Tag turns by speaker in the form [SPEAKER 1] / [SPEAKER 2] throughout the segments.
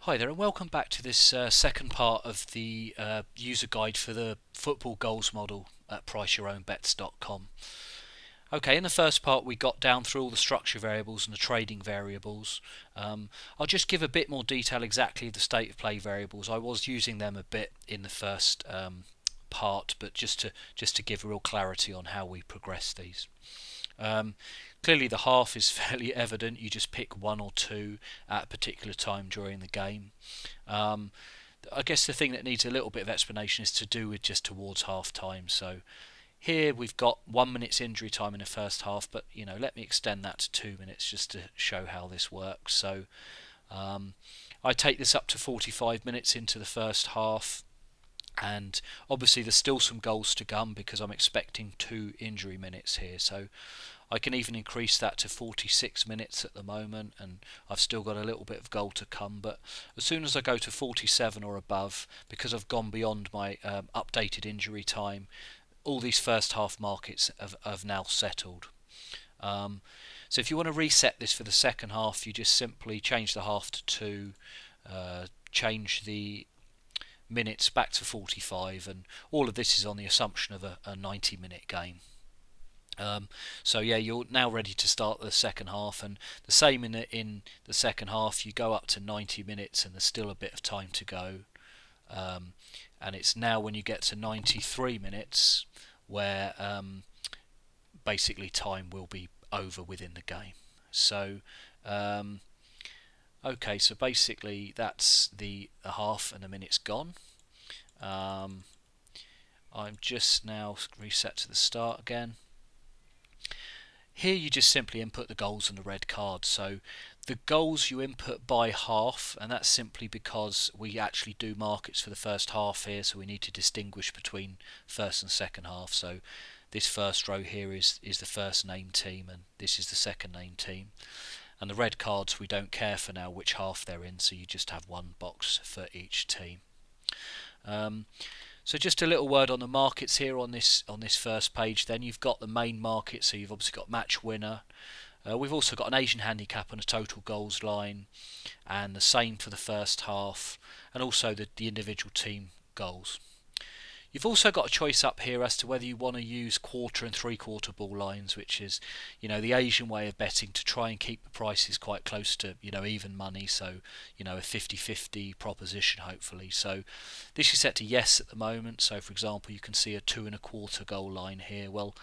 [SPEAKER 1] Hi there, and welcome back to this second part of the user guide for the football goals model at priceyourownbets.com. Okay, in the first part, we got down through all the structure variables and the trading variables. I'll just give a bit more detail exactly the state of play variables. I was using them a bit in the first part, but just to give real clarity on how we progress these. Um, Clearly, the half is fairly evident. You just pick one or two at a particular time during the game. Um, I guess the thing that needs a little bit of explanation is to do with just towards half time. So here we've got 1 minute's injury time in the first half, but let me extend that to 2 minutes just to show how this works. So um, I take this up to 45 minutes into the first half. And obviously, there's still some goals to come because I'm expecting 2 injury minutes here. So I can even increase that to 46 minutes at the moment, and I've still got a little bit of goal to come. But as soon as I go to 47 or above, because I've gone beyond my updated injury time, all these first half markets have now settled. So if you want to reset this for the second half, you just simply change the half to 2, change the minutes back to 45, and all of this is on the assumption of a 90-minute game. So yeah, you're now ready to start the second half, and the same in the second half. You go up to 90 minutes, and there's still a bit of time to go. And it's now when you get to 93 minutes where basically time will be over within the game. So okay, so basically that's the half, and the minute's gone. I'm just now reset to the start again. Here you just simply input the goals and the red cards. So the goals you input by half, and that's simply because we actually do markets for the first half here, so we need to distinguish between first and second half. So this first row here is the first named team, and this is the second named team. And the red cards, we don't care for now which half they're in, so you just have one box for each team. So just a little word on the markets here on this first page. Then you've got the main market, so you've obviously got match winner. We've also got an Asian handicap and a total goals line, and the same for the first half, and also the individual team goals. You've also got a choice up here as to whether you want to use quarter and three-quarter ball lines, which is, the Asian way of betting to try and keep the prices quite close to, even money. So, a 50-50 proposition, hopefully. So, this is set to yes at the moment. So, for example, you can see a 2.25 goal line here. Well,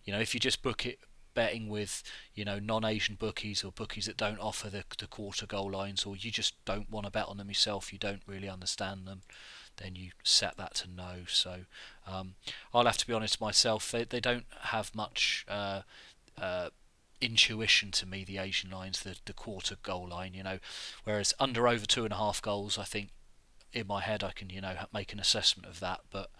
[SPEAKER 1] if you just book it betting with non-Asian bookies or bookies that don't offer the quarter goal lines, or you just don't want to bet on them yourself, you don't really understand them, then you set that to no. So I'll have to be honest myself, they don't have much intuition to me, the Asian lines, the quarter goal line, whereas under over 2.5 goals, I think in my head I can make an assessment of that, but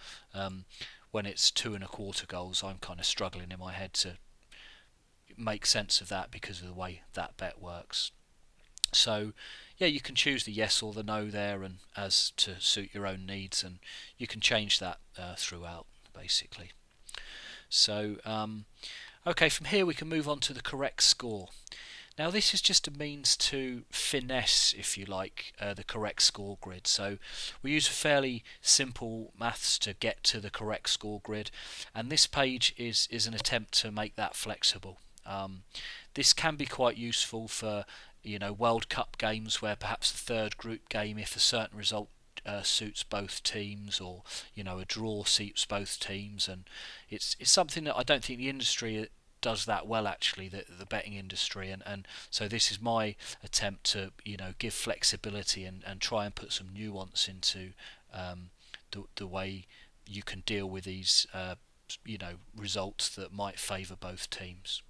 [SPEAKER 1] when it's 2.25 goals, I'm kind of struggling in my head to make sense of that because of the way that bet works. So yeah, you can choose the yes or the no there, and as to suit your own needs, and you can change that throughout basically. So okay, from here we can move on to the correct score. Now this is just a means to finesse, if you like, the correct score grid. So we use fairly simple maths to get to the correct score grid, and this page is an attempt to make that flexible. This can be quite useful for World Cup games where perhaps the third group game, if a certain result suits both teams, or a draw suits both teams, and it's something that I don't think the industry does that well, actually, the betting industry, and so this is my attempt to give flexibility and try and put some nuance into the way you can deal with these results that might favour both teams.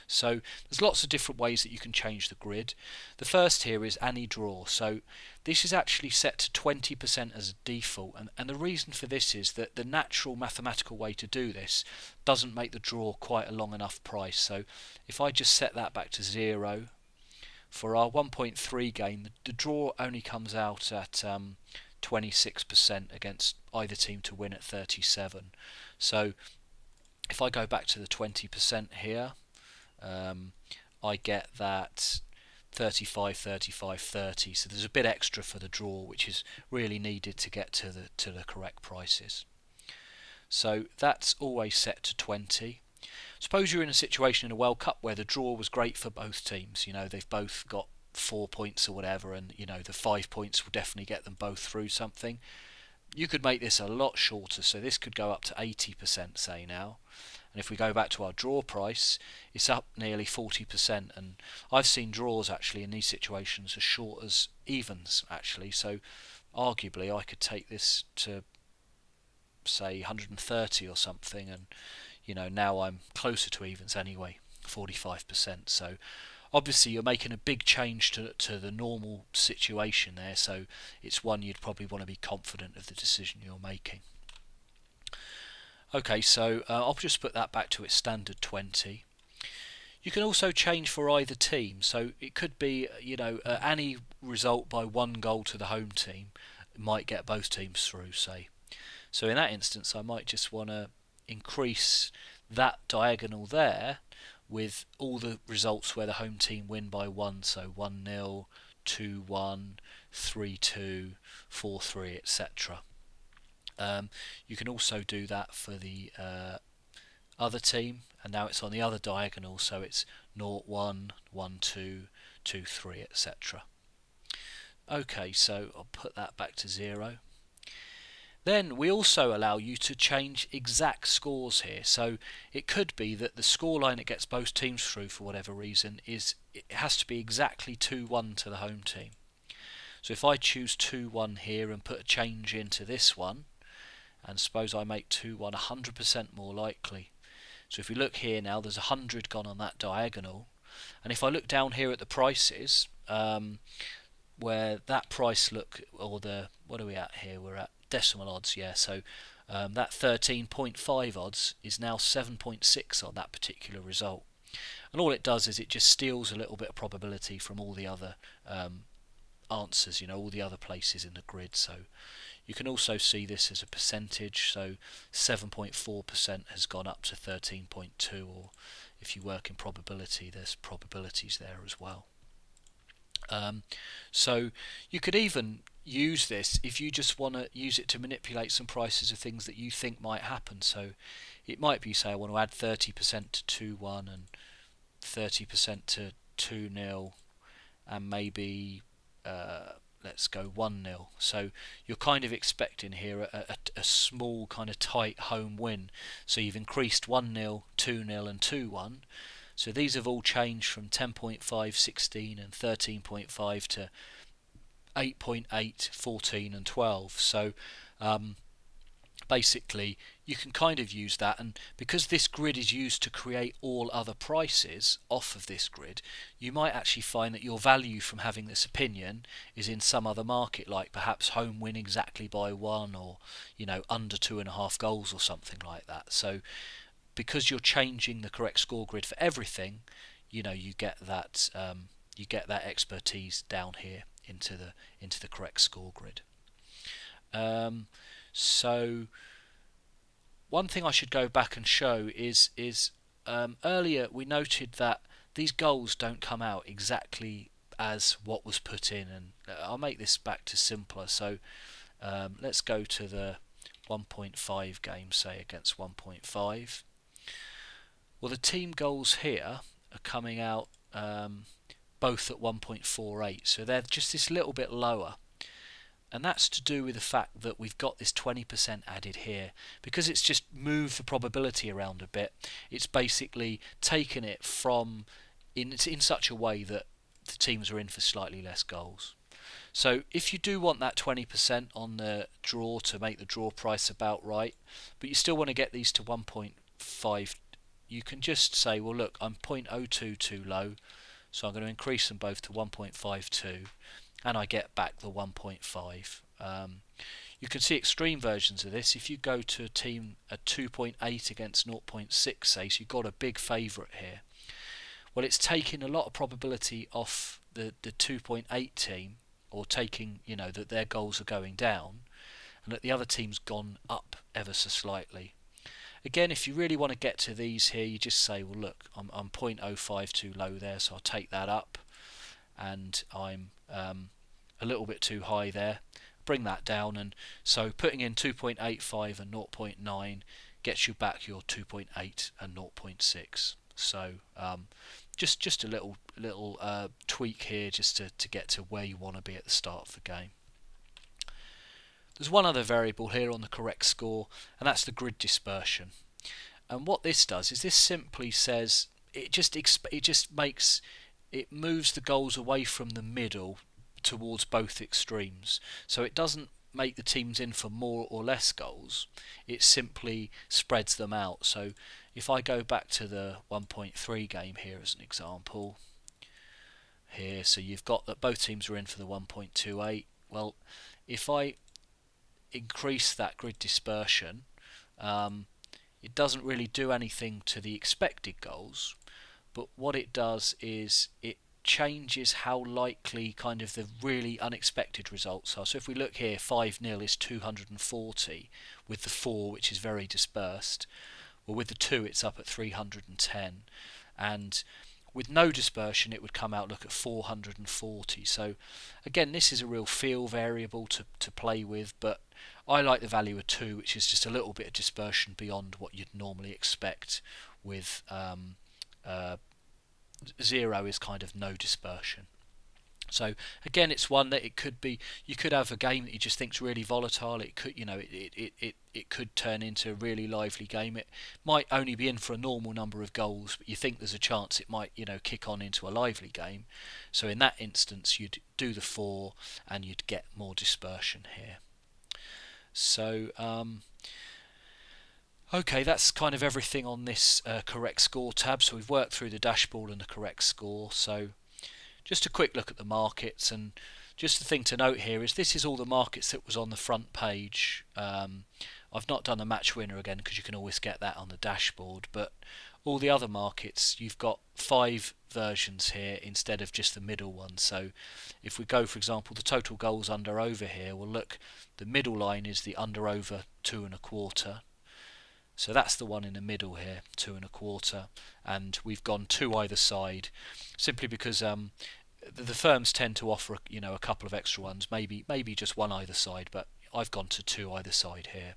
[SPEAKER 1] So there's lots of different ways that you can change the grid. The first here is any draw. So this is actually set to 20% as a default, and the reason for this is that the natural mathematical way to do this doesn't make the draw quite a long enough price. So if I just set that back to 0, for our 1.3 game, the draw only comes out at 26% against either team to win at 37. So if I go back to the 20% here, I get that 35, 35, 30. So there's a bit extra for the draw, which is really needed to get to the correct prices. So that's always set to 20. Suppose you're in a situation in a World Cup where the draw was great for both teams. They've both got 4 points or whatever, and the 5 points will definitely get them both through something. You could make this a lot shorter, so this could go up to 80%, say now. And if we go back to our draw price, it's up nearly 40%. And I've seen draws actually in these situations as short as evens actually. So arguably I could take this to say 130 or something, and now I'm closer to evens anyway, 45%. So obviously you're making a big change to the normal situation there, so it's one you'd probably want to be confident of the decision you're making. Okay, so I'll just put that back to its standard 20. You can also change for either team, so it could be any result by 1 goal to the home team might get both teams through, say. So in that instance I might just want to increase that diagonal there with all the results where the home team win by 1, so 1-0, 2-1, 3-2, 4-3, etc. You can also do that for the other team, and now it's on the other diagonal, so it's 0-1, 1-2, 2-3, etc. Okay, so I'll put that back to 0. Then we also allow you to change exact scores here. So it could be that the scoreline that gets both teams through for whatever reason it has to be exactly 2-1 to the home team. So if I choose 2-1 here and put a change into this one, and suppose I make 2-1 100% more likely. So if we look here now, there's 100 gone on that diagonal, and if I look down here at the prices, where that price what are we at here? We're at decimal odds, yeah. So that 13.5 odds is now 7.6 on that particular result, and all it does is it just steals a little bit of probability from all the other answers, all the other places in the grid. So you can also see this as a percentage, so 7.4% has gone up to 13.2, or if you work in probability, there's probabilities there as well. So you could even use this if you just want to use it to manipulate some prices of things that you think might happen. So it might be, say, I want to add 30% to 2-1 and 30% to 2-0, and maybe let's go 1-0. So you're kind of expecting here a small kind of tight home win. So you've increased 1-0, 2-0 and 2-1. So these have all changed from 10.5, 16 and 13.5 to 8.8, 14 and 12. So basically you can kind of use that, and because this grid is used to create all other prices off of this grid, you might actually find that your value from having this opinion is in some other market, like perhaps home win exactly by 1, or under 2.5 goals or something like that. So because you're changing the correct score grid for everything, you get that expertise down here into the correct score grid. So one thing I should go back and show is earlier we noted that these goals don't come out exactly as what was put in, and I'll make this back to simpler. So let's go to the 1.5 game, say, against 1.5. Well, the team goals here are coming out both at 1.48, so they're just this little bit lower, and that's to do with the fact that we've got this 20% added here. Because it's just moved the probability around a bit, it's basically taken it from in such a way that the teams are in for slightly less goals. So if you do want that 20% on the draw to make the draw price about right, but you still want to get these to 1.5, you can just say, well look, I'm 0.02 too low, so I'm going to increase them both to 1.52, and I get back the 1.5. You can see extreme versions of this. If you go to a team at 2.8 against 0.6, say, so you've got a big favourite here. Well, it's taking a lot of probability off the 2.8 team, or taking, that their goals are going down, and that the other team's gone up ever so slightly. Again, if you really want to get to these here, you just say, well look, I'm 0.05 too low there, so I'll take that up, and I'm a little bit too high there. Bring that down, and so putting in 2.85 and 0.9 gets you back your 2.8 and 0.6. So just a little tweak here, just to get to where you want to be at the start of the game. There's one other variable here on the correct score, and that's the grid dispersion. And what this does is this simply says it moves the goals away from the middle towards both extremes. So it doesn't make the teams in for more or less goals, it simply spreads them out. So if I go back to the 1.3 game here as an example, here, so you've got that both teams are in for the 1.28. Well, if I increase that grid dispersion, it doesn't really do anything to the expected goals, but what it does is it changes how likely kind of the really unexpected results are. So if we look here, 5-0 is 240 with the 4, which is very dispersed. Well, with the 2 it's up at 310, and with no dispersion it would come out, look, at 440. So again, this is a real feel variable to play with, but I like the value of 2, which is just a little bit of dispersion beyond what you'd normally expect with 0 is kind of no dispersion. So again, it's one that it could be. You could have a game that you just think's really volatile. It could, it could turn into a really lively game. It might only be in for a normal number of goals, but you think there's a chance it might, kick on into a lively game. So in that instance, you'd do the 4, and you'd get more dispersion here. So okay, that's kind of everything on this correct score tab. So we've worked through the dashboard and the correct score. So just a quick look at the markets, and just the thing to note here is this is all the markets that was on the front page. I've not done the match winner again because you can always get that on the dashboard, but all the other markets, you've got 5 versions here instead of just the middle one. So if we go, for example, the total goals under over here, well, look, the middle line is the under over 2.25. So that's the one in the middle here, 2.25, and we've gone 2 either side, simply because the firms tend to offer a couple of extra ones, maybe just 1 either side, but I've gone to 2 either side here.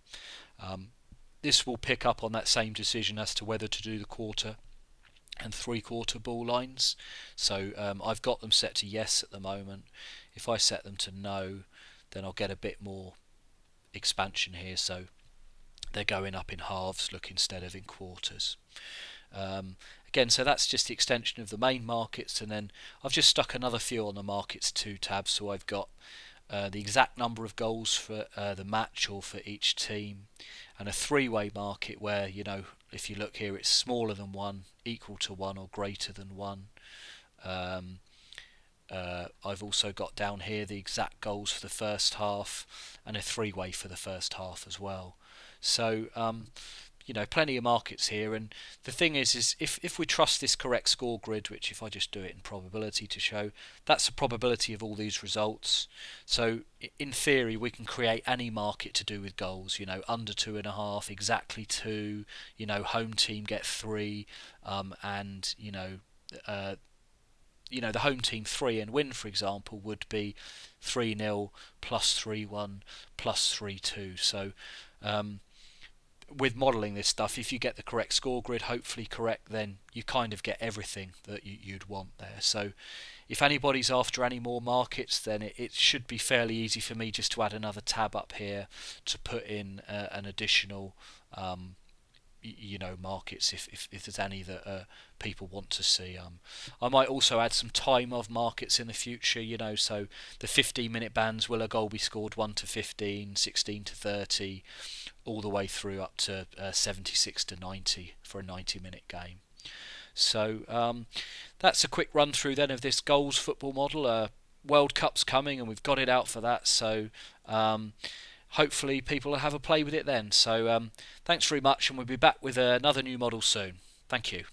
[SPEAKER 1] This will pick up on that same decision as to whether to do the quarter and 3/4 ball lines. So I've got them set to yes at the moment. If I set them to no, then I'll get a bit more expansion here. So they're going up in halves, look, instead of in quarters. Again, so that's just the extension of the main markets, and then I've just stuck another few on the markets 2 tab. So I've got the exact number of goals for the match or for each team, and a 3-way market where, if you look here, it's smaller than 1, equal to 1, or greater than 1. I've also got down here the exact goals for the first half, and a 3-way for the first half as well. So plenty of markets here, and the thing is if we trust this correct score grid, which if I just do it in probability to show, that's the probability of all these results. So in theory we can create any market to do with goals, under 2.5, exactly 2, home team get 3, and the home team 3 and win, for example, would be 3-0 plus 3-1 plus 3-2. So with modelling this stuff, if you get the correct score grid, hopefully correct, then you kind of get everything that you'd want there. So if anybody's after any more markets, then it should be fairly easy for me just to add another tab up here to put in an additional markets if there's any that people want to see. I might also add some time of markets in the future, so the 15-minute bands, will a goal be scored 1 to 15, 16 to 30, all the way through up to 76 to 90 for a 90-minute game. So that's a quick run through then of this goals football model. World Cup's coming and we've got it out for that, so hopefully people will have a play with it then. So thanks very much, and we'll be back with another new model soon. Thank you.